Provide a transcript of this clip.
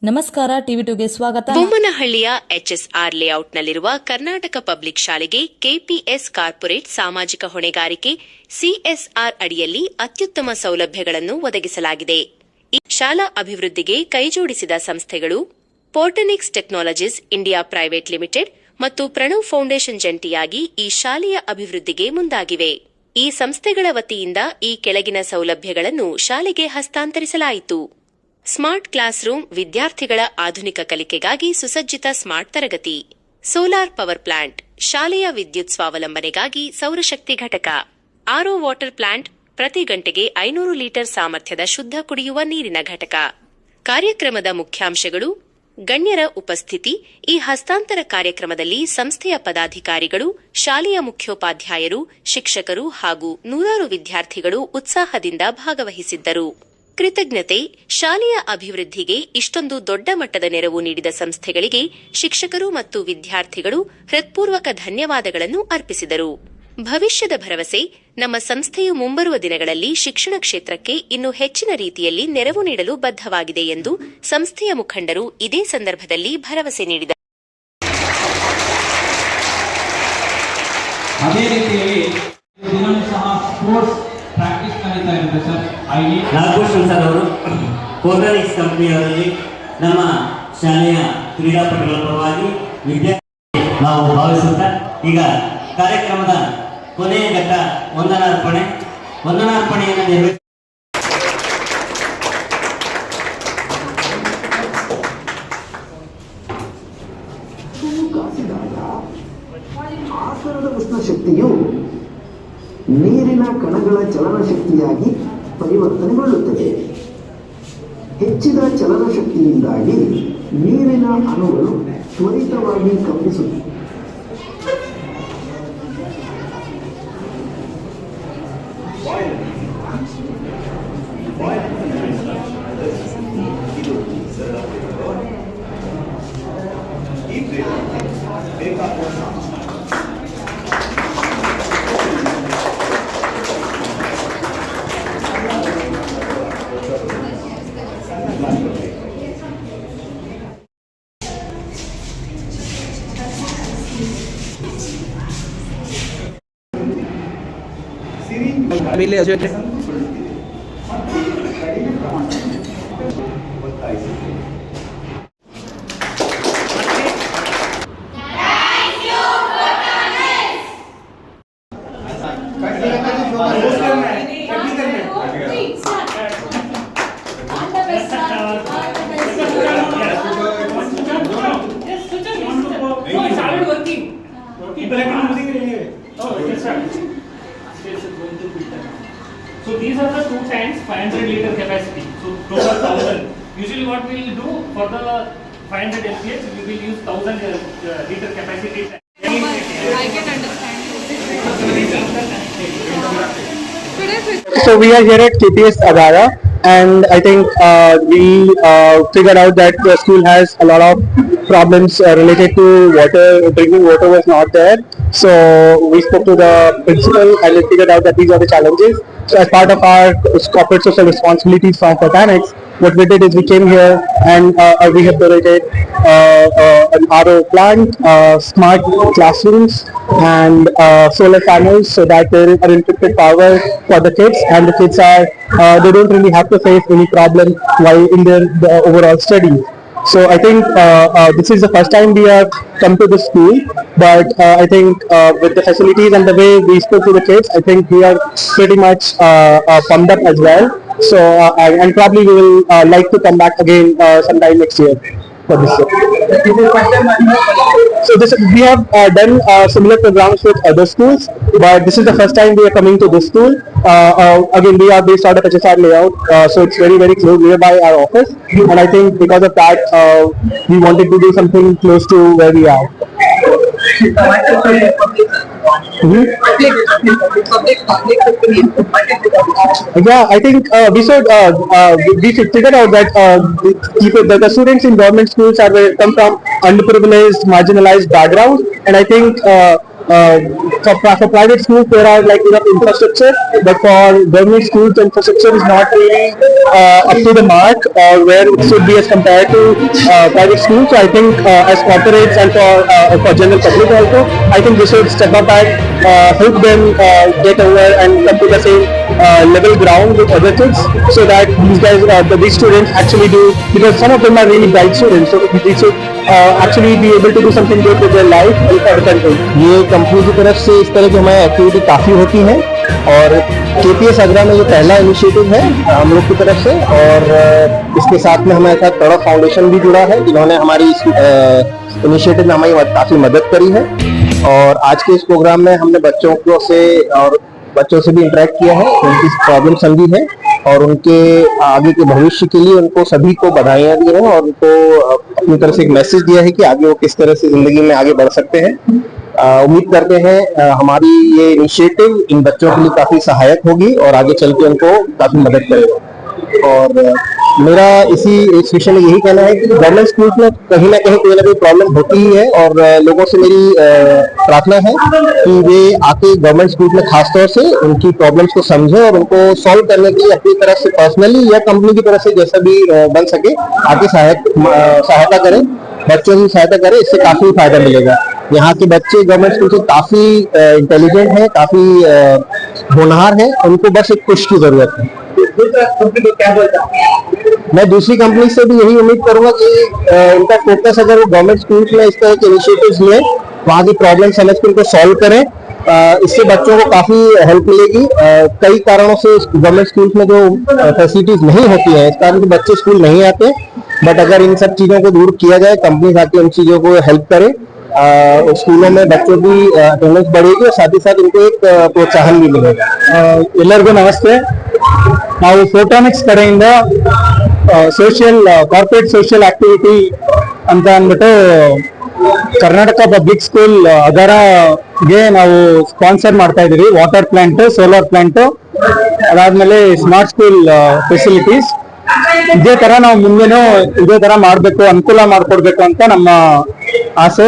ನಮಸ್ಕಾರ, ಟಿವಿ2ಗೆ ಸ್ವಾಗತ. ಬೊಮ್ಮನಹಳ್ಳಿಯ HSR ಲೇಔಟ್ನಲ್ಲಿರುವ Karnataka public ಶಾಲೆಗೆ ಕೆಪಿಎಸ್ ಕಾರ್ಪೊರೇಟ್ ಸಾಮಾಜಿಕ ಹೊಣೆಗಾರಿಕೆ ಸಿಎಸ್ಆರ್ ಅಡಿಯಲ್ಲಿ ಅತ್ಯುತ್ತಮ ಸೌಲಭ್ಯಗಳನ್ನು ಒದಗಿಸಲಾಗಿದೆ. ಈ ಶಾಲಾ ಅಭಿವೃದ್ಧಿಗೆ ಕೈಜೋಡಿಸಿದ ಸಂಸ್ಥೆಗಳು ಪೋರ್ಟನಿಕ್ಸ್ ಟೆಕ್ನಾಲಜೀಸ್ ಇಂಡಿಯಾ ಪ್ರೈವೇಟ್ ಲಿಮಿಟೆಡ್ ಮತ್ತು ಪ್ರಣವ್ ಫೌಂಡೇಶನ್ ಜಂಟಿಯಾಗಿ ಈ ಶಾಲೆಯ ಅಭಿವೃದ್ಧಿಗೆ ಮುಂದಾಗಿವೆ. ಈ ಸಂಸ್ಥೆಗಳ ವತಿಯಿಂದ ಈ ಕೆಳಗಿನ ಸೌಲಭ್ಯಗಳನ್ನು ಶಾಲೆಗೆ ಹಸ್ತಾಂತರಿಸಲಾಯಿತು. ಸ್ಮಾರ್ಟ್ ಕ್ಲಾಸ್ ರೂಮ್, ವಿದ್ಯಾರ್ಥಿಗಳ ಆಧುನಿಕ ಕಲಿಕೆಗಾಗಿ ಸುಸಜ್ಜಿತ ಸ್ಮಾರ್ಟ್ ತರಗತಿ, ಸೋಲಾರ್ ಪವರ್ ಪ್ಲಾಂಟ್, ಶಾಲೆಯ ವಿದ್ಯುತ್ ಸ್ವಾವಲಂಬನೆಗಾಗಿ ಸೌರಶಕ್ತಿ ಘಟಕ, ಆರ್ಒ ವಾಟರ್ ಪ್ಲಾಂಟ್, ಪ್ರತಿ ಗಂಟೆಗೆ 500 ಲೀಟರ್ ಸಾಮರ್ಥ್ಯದ ಶುದ್ಧ ಕುಡಿಯುವ ನೀರಿನ ಘಟಕ. ಕಾರ್ಯಕ್ರಮದ ಮುಖ್ಯಾಂಶಗಳು: ಗಣ್ಯರ ಉಪಸ್ಥಿತಿ. ಈ ಹಸ್ತಾಂತರ ಕಾರ್ಯಕ್ರಮದಲ್ಲಿ ಸಂಸ್ಥೆಯ ಪದಾಧಿಕಾರಿಗಳು, ಶಾಲೆಯ ಮುಖ್ಯೋಪಾಧ್ಯಾಯರು, ಶಿಕ್ಷಕರು ಹಾಗೂ ನೂರಾರು ವಿದ್ಯಾರ್ಥಿಗಳು ಉತ್ಸಾಹದಿಂದ ಭಾಗವಹಿಸಿದ್ದರು. ಕೃತಜ್ಞತೆ. ಶಾಲೆಯ ಅಭಿವೃದ್ಧಿಗೆ ಇಷ್ಟೊಂದು ದೊಡ್ಡ ಮಟ್ಟದ ನೆರವು ನೀಡಿದ ಸಂಸ್ಥೆಗಳಿಗೆ ಶಿಕ್ಷಕರು ಮತ್ತು ವಿದ್ಯಾರ್ಥಿಗಳು ಹೃತ್ಪೂರ್ವಕ ಧನ್ಯವಾದಗಳನ್ನು ಅರ್ಪಿಸಿದರು. ಭವಿಷ್ಯದ ಭರವಸೆ. ನಮ್ಮ ಸಂಸ್ಥೆಯು ಮುಂಬರುವ ದಿನಗಳಲ್ಲಿ ಶಿಕ್ಷಣ ಕ್ಷೇತ್ರಕ್ಕೆ ಇನ್ನೂ ಹೆಚ್ಚಿನ ರೀತಿಯಲ್ಲಿ ನೆರವು ನೀಡಲು ಬದ್ಧವಾಗಿದೆ ಎಂದು ಸಂಸ್ಥೆಯ ಮುಖಂಡರು ಇದೇ ಸಂದರ್ಭದಲ್ಲಿ ಭರವಸೆ ನೀಡಿದರು. ನಾಗಭೂಷಣ್ ಸರ್ ಅವರು ಪೋರ್ಟನಿಕ್ಸ್ ಕಂಪನಿಯವರಲ್ಲಿ ನಮ್ಮ ಶಾಲೆಯ ಕ್ರೀಡಾಪಟುಗಳ ಪರವಾಗಿ ವಿದ್ಯಾರ್ಥಿ ನಾವು ಭಾವಿಸುತ್ತಾ ಈಗ ಕಾರ್ಯಕ್ರಮದ ಕೊನೆಯ ಘಟ್ಟ ವಂದನಾರ್ಪಣೆಯನ್ನು ನಿರ್ವಹಿಸಿ ಆಸನದ ಉಷ್ಣ ಶಕ್ತಿಯು ನೀರಿನ ಕಣಗಳ ಚಲನಶಕ್ತಿಯಾಗಿ ಪರಿವರ್ತನೆಗೊಳ್ಳುತ್ತದೆ. ಹೆಚ್ಚಿದ ಚಲನಶಕ್ತಿಯಿಂದಾಗಿ ನೀರಿನ ಅಣುಗಳು ತ್ವರಿತವಾಗಿ ಕಂಪಿಸುತ್ತವೆ. So these are the two tanks, 500 liter capacity. So total 1000. Usually what we will do for the 500 LPH, we will use 1000 liter capacity. I can understand. So we are here at KPS Agara, and I think we figured out that the school has a lot of problems related to water. Drinking water was not there, so we spoke to the principal and we figured out that these are the challenges. So as part of our corporate social responsibilities from Photonics, what we did is we came here and we have donated an RO plant, smart classrooms, and solar panels so that there is uninterrupted power for the kids, and the kids are they don't really have to face any problem while in their overall studies. So I think this is the first time we have come to the school, but I think with the facilities and the way we spoke to the kids, I think we are pretty much pumped up as well. So and probably we will like to come back again sometime next year for this year. So we have done similar programs with other schools, but this is the first time we are coming to this school. Again, we are based out of HSR layout, so it's very close nearby our office, and I think because of that we wanted to do something close to where we are. Yeah, I think we figured out that the students in government schools come from underprivileged, marginalized backgrounds, and I think for private schools there are like enough infrastructure, but for government schools the infrastructure is not really up to the mark or where it should be as compared to private schools. So I think as corporates and for general public also, I think they should step up and help them get over and come to the same level ground with other kids, so that these guys, these students actually do, because some of them are really bright students, so they should actually be able to do something good with their life and for the country. ये company की तरफ से इस तरह की हमारी activity काफ़ी होती है और KPS आगरा में ये पहला इनिशिएटिव है हम लोग की तरफ से, और इसके साथ में हमारे साथ तड़ा फाउंडेशन भी जुड़ा है जिन्होंने हमारी इस इनिशिएटिव में हमारी काफ़ी मदद करी है। और आज के इस प्रोग्राम में हमने बच्चों से भी इंटरेक्ट किया है, उनकी प्रॉब्लम समझी है और उनके आगे के भविष्य के लिए उनको सभी को बधाइयाँ दी हैं और उनको अपनी तरफ से एक मैसेज दिया है कि आगे वो किस तरह से जिंदगी में आगे बढ़ सकते हैं। उम्मीद करते हैं हमारी ये इनिशिएटिव इन बच्चों के लिए काफी सहायक होगी और आगे चल के उनको काफी मदद करेगा। और मेरा इस विषय में यही कहना है कि गवर्नमेंट स्कूल्स में कहीं ना कहीं कोई ना कोई प्रॉब्लम होती ही है, और लोगों से मेरी प्रार्थना है कि वे आके गवर्नमेंट स्कूल में खासतौर से उनकी प्रॉब्लम्स को समझें और उनको सॉल्व करने के लिए अपनी तरफ से पर्सनली या कंपनी की तरफ से जैसा भी बन सके आके सहायता करें, बच्चों की सहायता करें, इससे काफी फायदा मिलेगा। यहाँ के बच्चे गवर्नमेंट स्कूल से काफी इंटेलिजेंट हैं, काफी होनहार हैं, उनको बस एक पुश की जरूरत है। मैं दूसरी कंपनी से भी यही उम्मीद करूंगा कि इनका फोकस अगर वो गवर्नमेंट स्कूल में इस तरह के इनिशिएटिव्स लें, वहाँ की प्रॉब्लम समझ कर उनको सॉल्व करें, इससे बच्चों को काफी हेल्प मिलेगी। कई कारणों से गवर्नमेंट स्कूल में जो फैसिलिटीज नहीं होती हैं, इस कारण से बच्चे स्कूल नहीं आते, बट अगर इन सब चीजों को दूर किया जाए, कंपनी आके उन चीजों को हेल्प करे, स्कूलों में बच्चों की अटेंडेंस बढ़ेगी और साथ ही साथ इनको एक प्रोत्साहन भी मिलेगा। ಎಲ್ಲರಿಗೂ ನಮಸ್ತೆ. ನಾವು ಫೋಟೋನಿಕ್ಸ್ ಕಡೆಯಿಂದ ಕಾರ್ಪೊರೇಟ್ ಸೋಷಿಯಲ್ ಆಕ್ಟಿವಿಟಿ ಅಂತ ಅಂದ್ಬಿಟ್ಟು ಕರ್ನಾಟಕ ಪಬ್ಲಿಕ್ ಸ್ಕೂಲ್ ಅಗಾರಗೆ ನಾವು ಸ್ಪಾನ್ಸರ್ ಮಾಡ್ತಾ ಇದೀವಿ. ವಾಟರ್ ಪ್ಲಾಂಟ್, ಸೋಲಾರ್ ಪ್ಲಾಂಟ್, ಅದಾದ್ಮೇಲೆ ಸ್ಮಾರ್ಟ್ ಸ್ಕೂಲ್ ಫೆಸಿಲಿಟೀಸ್. ಇದೇ ತರ ನಾವು ಮುಂದೆನೂ ಇದೇ ತರ ಮಾಡ್ಬೇಕು, ಅನುಕೂಲ ಮಾಡ್ಕೊಡ್ಬೇಕು ಅಂತ ನಮ್ಮ ಆಸೆ.